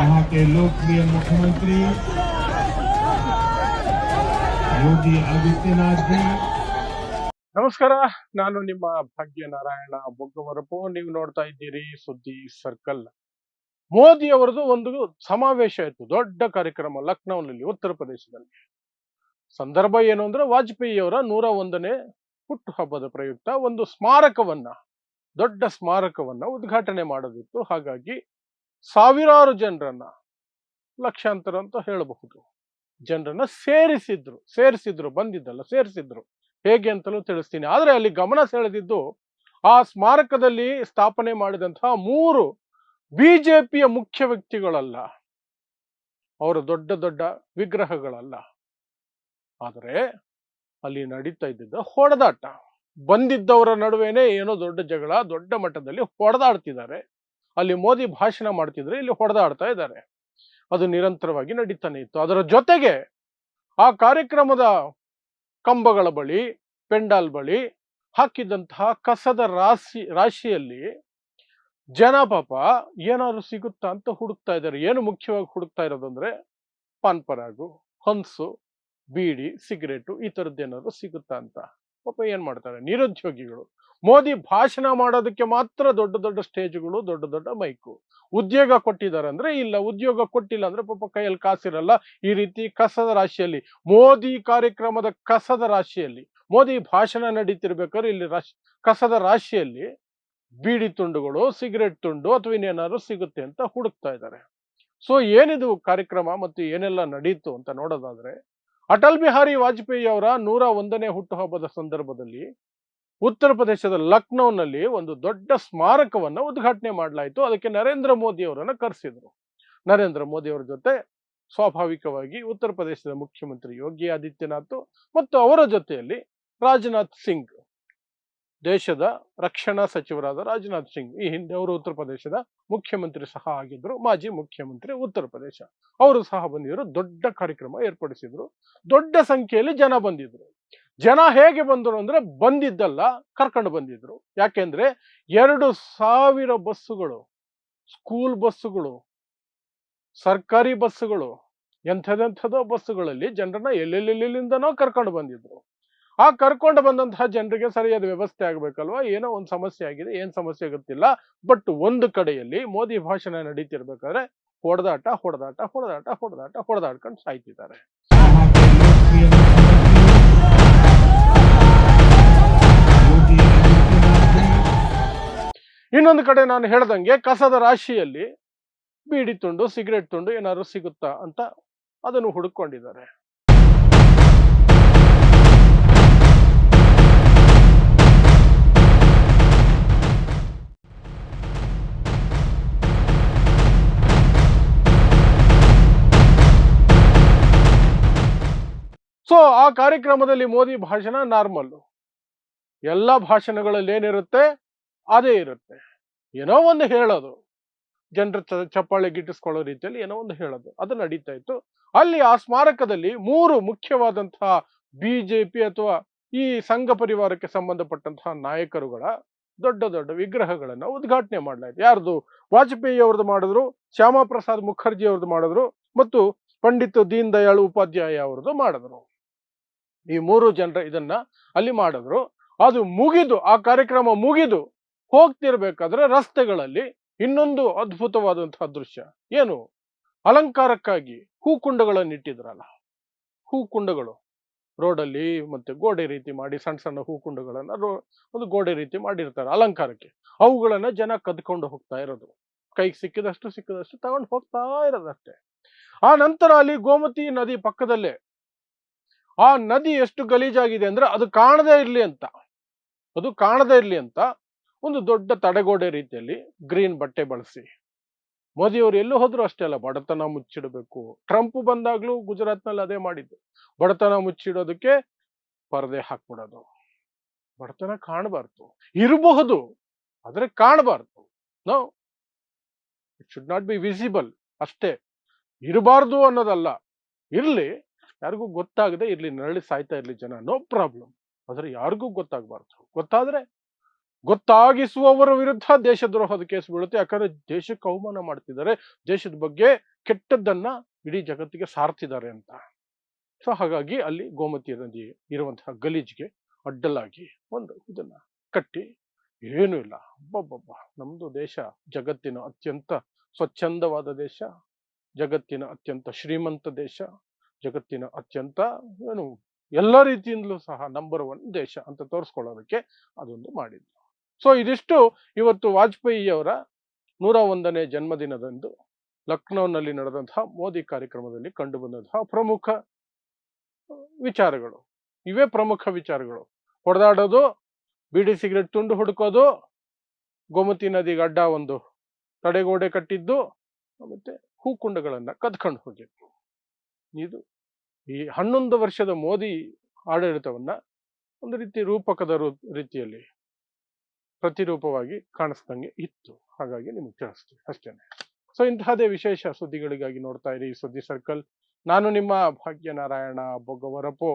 यहाँ के लोकप्रिय मुख्यमंत्री योगी आदित्यनाथ जी। ನಮಸ್ಕಾರ, ನಾನು ನಿಮ್ಮ ಭಾಗ್ಯನಾರಾಯಣ ಬೊಗ್ಗವರಪು. ನೀವು ನೋಡ್ತಾ ಇದ್ದೀರಿ ಸುದ್ದಿ ಸರ್ಕಲ್. ಮೋದಿ ಅವರದು ಒಂದು ಸಮಾವೇಶ ಇತ್ತು, ದೊಡ್ಡ ಕಾರ್ಯಕ್ರಮ ಲಕ್ನೋನಲ್ಲಿ, ಉತ್ತರ ಪ್ರದೇಶದಲ್ಲಿ. ಸಂದರ್ಭ ಏನು ಅಂದ್ರೆ ವಾಜಪೇಯಿ ಅವರ 101ನೇ ಹುಟ್ಟುಹಬ್ಬದ ಪ್ರಯುಕ್ತ ಒಂದು ಸ್ಮಾರಕವನ್ನ, ದೊಡ್ಡ ಸ್ಮಾರಕವನ್ನ ಉದ್ಘಾಟನೆ ಮಾಡೋದಿತ್ತು. ಹಾಗಾಗಿ ಸಾವಿರಾರು ಜನರನ್ನ, ಲಕ್ಷಾಂತರ ಅಂತ ಹೇಳಬಹುದು, ಜನರನ್ನ ಸೇರಿಸಿದ್ರು, ಬಂದಿದ್ದಲ್ಲ ಸೇರಿಸಿದ್ರು. ಹೇಗೆ ಅಂತಲೂ ತಿಳಿಸ್ತೀನಿ. ಆದ್ರೆ ಅಲ್ಲಿ ಗಮನ ಸೆಳೆದಿದ್ದು, ಆ ಸ್ಮಾರಕದಲ್ಲಿ ಸ್ಥಾಪನೆ ಮಾಡಿದಂತಹ 3 ಬಿಜೆಪಿಯ ಮುಖ್ಯ ವ್ಯಕ್ತಿಗಳಲ್ಲ, ಅವರ ದೊಡ್ಡ ದೊಡ್ಡ ವಿಗ್ರಹಗಳಲ್ಲ. ಆದರೆ ಅಲ್ಲಿ ನಡೀತಾ ಇದ್ದಿದ್ದ ಹೊಡೆದಾಟ, ಬಂದಿದ್ದವರ ನಡುವೆನೆ ಏನೋ ದೊಡ್ಡ ಜಗಳ, ದೊಡ್ಡ ಮಟ್ಟದಲ್ಲಿ ಹೊಡೆದಾಡ್ತಿದ್ದಾರೆ. ಅಲ್ಲಿ ಮೋದಿ ಭಾಷಣ ಮಾಡ್ತಿದ್ರೆ ಇಲ್ಲಿ ಹೊಡೆದಾಡ್ತಾ ಇದ್ದಾರೆ. ಅದು ನಿರಂತರವಾಗಿ ನಡೀತಾನೆ ಇತ್ತು. ಅದರ ಜೊತೆಗೆ ಆ ಕಾರ್ಯಕ್ರಮದ ಕಂಬಗಳ ಬಳಿ, ಪೆಂಡಾಲ್ ಬಳಿ ಹಾಕಿದಂತಹ ಕಸದ ರಾಶಿಯಲ್ಲಿ ಜನ ಪಾಪ ಏನಾದ್ರು ಸಿಗುತ್ತಾ ಅಂತ ಹುಡುಕ್ತಾ ಇದ್ದಾರೆ. ಏನು ಮುಖ್ಯವಾಗಿ ಹುಡುಕ್ತಾ ಇರೋದಂದ್ರೆ ಪಾನ್ ಪರಾಗು, ಹನ್ಸು, ಬೀಡಿ, ಸಿಗರೇಟು, ಈ ತರದ್ದೇನಾದ್ರು ಸಿಗುತ್ತಾ ಅಂತ. ಪಾಪ ಏನ್ ಮಾಡ್ತಾರೆ ನಿರುದ್ಯೋಗಿಗಳು. ಮೋದಿ ಭಾಷಣ ಮಾಡೋದಕ್ಕೆ ಮಾತ್ರ ದೊಡ್ಡ ದೊಡ್ಡ ಸ್ಟೇಜ್ಗಳು, ದೊಡ್ಡ ದೊಡ್ಡ ಮೈಕು. ಉದ್ಯೋಗ ಕೊಟ್ಟಿದ್ದಾರೆ ಅಂದ್ರೆ ಇಲ್ಲ, ಉದ್ಯೋಗ ಕೊಟ್ಟಿಲ್ಲ ಅಂದ್ರೆ ಪಾಪ ಕೈಯಲ್ಲಿ ಕಾಸಿರಲ್ಲ. ಈ ರೀತಿ ಕಸದ ರಾಶಿಯಲ್ಲಿ, ಮೋದಿ ಕಾರ್ಯಕ್ರಮದ ಕಸದ ರಾಶಿಯಲ್ಲಿ, ಮೋದಿ ಭಾಷಣ ನಡೀತಿರ್ಬೇಕಾದ್ರೆ ಇಲ್ಲಿ ಕಸದ ರಾಶಿಯಲ್ಲಿ ಬೀಡಿ ತುಂಡುಗಳು, ಸಿಗರೇಟ್ ತುಂಡು ಅಥವಾ ಇನ್ನೇನಾದ್ರು ಸಿಗುತ್ತೆ ಅಂತ ಹುಡುಕ್ತಾ ಇದ್ದಾರೆ. ಸೊ ಏನಿದು ಕಾರ್ಯಕ್ರಮ ಮತ್ತು ಏನೆಲ್ಲ ನಡೀತು ಅಂತ ನೋಡೋದಾದ್ರೆ, ಅಟಲ್ ಬಿಹಾರಿ ವಾಜಪೇಯಿ ಅವರ 101ನೇ ಹುಟ್ಟುಹಬ್ಬದ ಸಂದರ್ಭದಲ್ಲಿ ಉತ್ತರ ಪ್ರದೇಶದ ಲಕ್ನೋನಲ್ಲಿ ಒಂದು ದೊಡ್ಡ ಸ್ಮಾರಕವನ್ನ ಉದ್ಘಾಟನೆ ಮಾಡಲಾಯಿತು. ಅದಕ್ಕೆ ನರೇಂದ್ರ ಮೋದಿ ಅವರನ್ನ ಕರೆಸಿದ್ರು. ನರೇಂದ್ರ ಮೋದಿ ಅವರ ಜೊತೆ ಸ್ವಾಭಾವಿಕವಾಗಿ ಉತ್ತರ ಪ್ರದೇಶದ ಮುಖ್ಯಮಂತ್ರಿ ಯೋಗಿ ಆದಿತ್ಯನಾಥ್ ಮತ್ತು ಅವರ ಜೊತೆಯಲ್ಲಿ ರಾಜನಾಥ್ ಸಿಂಗ್, ದೇಶದ ರಕ್ಷಣಾ ಸಚಿವರಾದ ರಾಜನಾಥ್ ಸಿಂಗ್, ಈ ಹಿಂದೆ ಅವರು ಉತ್ತರ ಪ್ರದೇಶದ ಮುಖ್ಯಮಂತ್ರಿ ಸಹ ಆಗಿದ್ರು, ಮಾಜಿ ಮುಖ್ಯಮಂತ್ರಿ ಉತ್ತರ ಪ್ರದೇಶ, ಅವರು ಸಹ ಬಂದಿದ್ರು. ದೊಡ್ಡ ಕಾರ್ಯಕ್ರಮ ಏರ್ಪಡಿಸಿದ್ರು. ದೊಡ್ಡ ಸಂಖ್ಯೆಯಲ್ಲಿ ಜನ ಬಂದಿದ್ರು. ಜನ ಹೇಗೆ ಬಂದರು ಅಂದ್ರೆ, ಬಂದಿದ್ದಲ್ಲ, ಕರ್ಕೊಂಡು ಬಂದಿದ್ರು. ಯಾಕೆಂದ್ರೆ 2000 ಬಸ್ಸುಗಳು, ಸ್ಕೂಲ್ ಬಸ್ಸುಗಳು, ಸರ್ಕಾರಿ ಬಸ್ಸುಗಳು, ಎಂಥದೆಂಥದೋ ಬಸ್ಸುಗಳಲ್ಲಿ ಜನರನ್ನ ಎಲ್ಲೆಲ್ಲಿಂದನೋ ಕರ್ಕೊಂಡು ಬಂದಿದ್ರು. ಆ ಕರ್ಕೊಂಡು ಬಂದಂತಹ ಜನರಿಗೆ ಸರಿಯಾದ ವ್ಯವಸ್ಥೆ ಆಗ್ಬೇಕಲ್ವಾ. ಏನೋ ಒಂದು ಸಮಸ್ಯೆ ಆಗಿದೆ, ಏನ್ ಸಮಸ್ಯೆ ಗೊತ್ತಿಲ್ಲ. ಬಟ್ ಒಂದು ಕಡೆಯಲ್ಲಿ ಮೋದಿ ಭಾಷಣ ನಡೀತಿರ್ಬೇಕಾದ್ರೆ ಹೊಡೆದಾಡ್ಕೊಂಡು ಸಾಯ್ತಿದ್ದಾರೆ. यहाँ के लोकप्रिय मुख्यमंत्री योगी आदित्यनाथ जी। ಇನ್ನೊಂದು ಕಡೆ ನಾನು ಹೇಳ್ದಂಗೆ ಕಸದ ರಾಶಿಯಲ್ಲಿ ಬೀಡಿ ತುಂಡು, ಸಿಗರೇಟ್ ತುಂಡು ಏನಾದ್ರು ಸಿಗುತ್ತಾ ಅಂತ ಅದನ್ನು ಹುಡುಕೊಂಡಿದ್ದಾರೆ. ಸೊ ಆ ಕಾರ್ಯಕ್ರಮದಲ್ಲಿ ಮೋದಿ ಭಾಷಣ ನಾರ್ಮಲ್, ಎಲ್ಲ ಭಾಷಣಗಳಲ್ಲಿ ಏನಿರುತ್ತೆ ಅದೇ ಇರುತ್ತೆ. ಏನೋ ಒಂದು ಹೇಳೋದು, ಜನರ ಚಪ್ಪಾಳೆ ಗಿಟ್ಟಿಸ್ಕೊಳ್ಳೋ ರೀತಿಯಲ್ಲಿ ಏನೋ ಒಂದು ಹೇಳೋದು, ಅದು ನಡೀತಾ ಇತ್ತು. ಅಲ್ಲಿ ಆ ಸ್ಮಾರಕದಲ್ಲಿ 3 ಮುಖ್ಯವಾದಂತಹ ಬಿಜೆಪಿ ಅಥವಾ ಈ ಸಂಘ ಪರಿವಾರಕ್ಕೆ ಸಂಬಂಧಪಟ್ಟಂತಹ ನಾಯಕರುಗಳ ದೊಡ್ಡ ದೊಡ್ಡ ವಿಗ್ರಹಗಳನ್ನ ಉದ್ಘಾಟನೆ ಮಾಡಲಾಯಿತು. ಯಾರ್ದು? ವಾಜಪೇಯಿ ಅವ್ರದ್ದು ಮಾಡಿದ್ರು, ಶ್ಯಾಮಾ ಪ್ರಸಾದ್ ಮುಖರ್ಜಿ ಅವ್ರದ್ದು ಮಾಡಿದ್ರು, ಮತ್ತು ಪಂಡಿತ್ ದೀನ್ ದಯಾಳ್ ಉಪಾಧ್ಯಾಯ ಅವ್ರದ್ದು ಮಾಡಿದ್ರು. ಈ 3 ಜನರ ಇದನ್ನ ಅಲ್ಲಿ ಮಾಡಿದ್ರು. ಅದು ಮುಗಿದು, ಆ ಕಾರ್ಯಕ್ರಮ ಮುಗಿದು ಹೋಗ್ತಿರ್ಬೇಕಾದ್ರೆ ರಸ್ತೆಗಳಲ್ಲಿ ಇನ್ನೊಂದು ಅದ್ಭುತವಾದಂತಹ ದೃಶ್ಯ ಏನು, ಅಲಂಕಾರಕ್ಕಾಗಿ ಹೂಕುಂಡಗಳನ್ನು ಇಟ್ಟಿದ್ರಲ್ಲ, ಹೂಕುಂಡಗಳು ರೋಡಲ್ಲಿ ಮತ್ತೆ ಗೋಡೆ ರೀತಿ ಮಾಡಿ, ಸಣ್ಣ ಸಣ್ಣ ಹೂಕುಂಡಗಳನ್ನ ಒಂದು ಗೋಡೆ ರೀತಿ ಮಾಡಿರ್ತಾರೆ ಅಲಂಕಾರಕ್ಕೆ. ಅವುಗಳನ್ನ ಜನ ಕದ್ಕೊಂಡು ಹೋಗ್ತಾ ಇರೋದು, ಕೈಗೆ ಸಿಕ್ಕಿದಷ್ಟು ತಗೊಂಡು ಹೋಗ್ತಾ ಇರೋದಷ್ಟೇ. ಆ ನಂತರ ಅಲ್ಲಿ ಗೋಮತಿ ನದಿ ಪಕ್ಕದಲ್ಲೇ, ಆ ನದಿ ಎಷ್ಟು ಗಲೀಜಾಗಿದೆ ಅಂದ್ರೆ ಅದು ಕಾಣದೇ ಇರ್ಲಿ ಅಂತ ಒಂದು ದೊಡ್ಡ ತಡೆಗೋಡೆ ರೀತಿಯಲ್ಲಿ ಗ್ರೀನ್ ಬಟ್ಟೆ ಬಳಸಿ, ಮೋದಿಯವರು ಎಲ್ಲೂ ಹೋದ್ರು ಅಷ್ಟೇ ಅಲ್ಲ, ಬಡತನ ಮುಚ್ಚಿಡಬೇಕು. ಟ್ರಂಪ್ ಬಂದಾಗ್ಲೂ ಗುಜರಾತ್ನಲ್ಲಿ ಅದೇ ಮಾಡಿದ್ದು, ಬಡತನ ಮುಚ್ಚಿಡೋದಕ್ಕೆ ಪರದೆ ಹಾಕ್ಬಿಡೋದು. ಬಡತನ ಕಾಣಬಾರ್ದು, ಇರಬಹುದು ಆದ್ರೆ ಕಾಣಬಾರ್ದು. No, it should not be visible ಅಷ್ಟೇ. ಇರಬಾರ್ದು ಅನ್ನೋದಲ್ಲ, ಇರ್ಲಿ, ಯಾರಿಗೂ ಗೊತ್ತಾಗದೆ ಇರ್ಲಿ, ನರಳಿ ಸಾಯ್ತಾ ಇರ್ಲಿ ಜನ, ನೋ ಪ್ರಾಬ್ಲಮ್. ಆದ್ರೆ ಯಾರಿಗೂ ಗೊತ್ತಾಗಬಾರ್ದು. ಗೊತ್ತಾದ್ರೆ ಗೊತ್ತಾಗಿಸುವವರ ವಿರುದ್ಧ ದೇಶದ್ರೋಹದ ಕೇಸ್ ಬೀಳುತ್ತೆ. ಯಾಕಂದ್ರೆ ದೇಶಕ್ಕೆ ಅವಮಾನ ಮಾಡ್ತಿದ್ದಾರೆ, ದೇಶದ ಬಗ್ಗೆ ಕೆಟ್ಟದ್ದನ್ನ ಇಡೀ ಜಗತ್ತಿಗೆ ಸಾರ್ತಿದ್ದಾರೆ ಅಂತ. ಸೊ ಹಾಗಾಗಿ ಅಲ್ಲಿ ಗೋಮತಿ ನದಿ ಇರುವಂತಹ ಗಲೀಜ್ಗೆ ಅಡ್ಡಲಾಗಿ ಒಂದು ಇದನ್ನ ಕಟ್ಟಿ ಏನೂ ಇಲ್ಲ. ಅಬ್ಬಬ್ಬಬ್ಬ, ನಮ್ದು ದೇಶ ಜಗತ್ತಿನ ಅತ್ಯಂತ ಸ್ವಚ್ಛಂದವಾದ ದೇಶ, ಜಗತ್ತಿನ ಅತ್ಯಂತ ಶ್ರೀಮಂತ ದೇಶ, ಜಗತ್ತಿನ ಅತ್ಯಂತ ಏನು ಎಲ್ಲ ರೀತಿಯಿಂದಲೂ ಸಹ ನಂಬರ್ ಒನ್ ದೇಶ ಅಂತ ತೋರಿಸ್ಕೊಳ್ಳೋದಕ್ಕೆ ಅದೊಂದು ಮಾಡಿದ್ರು. ಸೊ ಇದಿಷ್ಟು ಇವತ್ತು ವಾಜಪೇಯಿಯವರ 101ನೇ ಜನ್ಮದಿನದಂದು ಲಕ್ನೋನಲ್ಲಿ ನಡೆದಂತಹ ಮೋದಿ ಕಾರ್ಯಕ್ರಮದಲ್ಲಿ ಕಂಡು ಬಂದಂತಹ ಪ್ರಮುಖ ವಿಚಾರಗಳು. ಇವೇ ಪ್ರಮುಖ ವಿಚಾರಗಳು. ಹೊಡೆದಾಡೋದು, ಬೀಡಿ ಸಿಗರೆಟ್ ತುಂಡು ಹುಡುಕೋದು, ಗೋಮತಿ ನದಿಗೆ ಅಡ್ಡ ಒಂದು ತಡೆಗೋಡೆ ಕಟ್ಟಿದ್ದು, ಮತ್ತೆ ಹೂಕುಂಡಗಳನ್ನ ಕದ್ಕೊಂಡು ಹೋಗಿದ್ದು. ಇದು ಈ 11 ವರ್ಷದ ಮೋದಿ ಆಡಳಿತವನ್ನ ಒಂದು ರೀತಿ ರೂಪಕದ ರೀತಿಯಲ್ಲಿ ಪ್ರತಿರೂಪವಾಗಿ ಕಾಣಿಸ್ದಂಗೆ ಇತ್ತು. ಹಾಗಾಗಿ ನಿಮ್ಗೆ ತಿಳಿಸ್ತೀವಿ ಅಷ್ಟೇನೆ. ಸೊ ಇಂತಹದೇ ವಿಶೇಷ ಸುದ್ದಿಗಳಿಗಾಗಿ ನೋಡ್ತಾ ಇರಿ ಸುದ್ದಿ ಸರ್ಕಲ್. ನಾನು ನಿಮ್ಮ ಭಾಗ್ಯನಾರಾಯಣ ಬೊಗ್ಗವರಪು.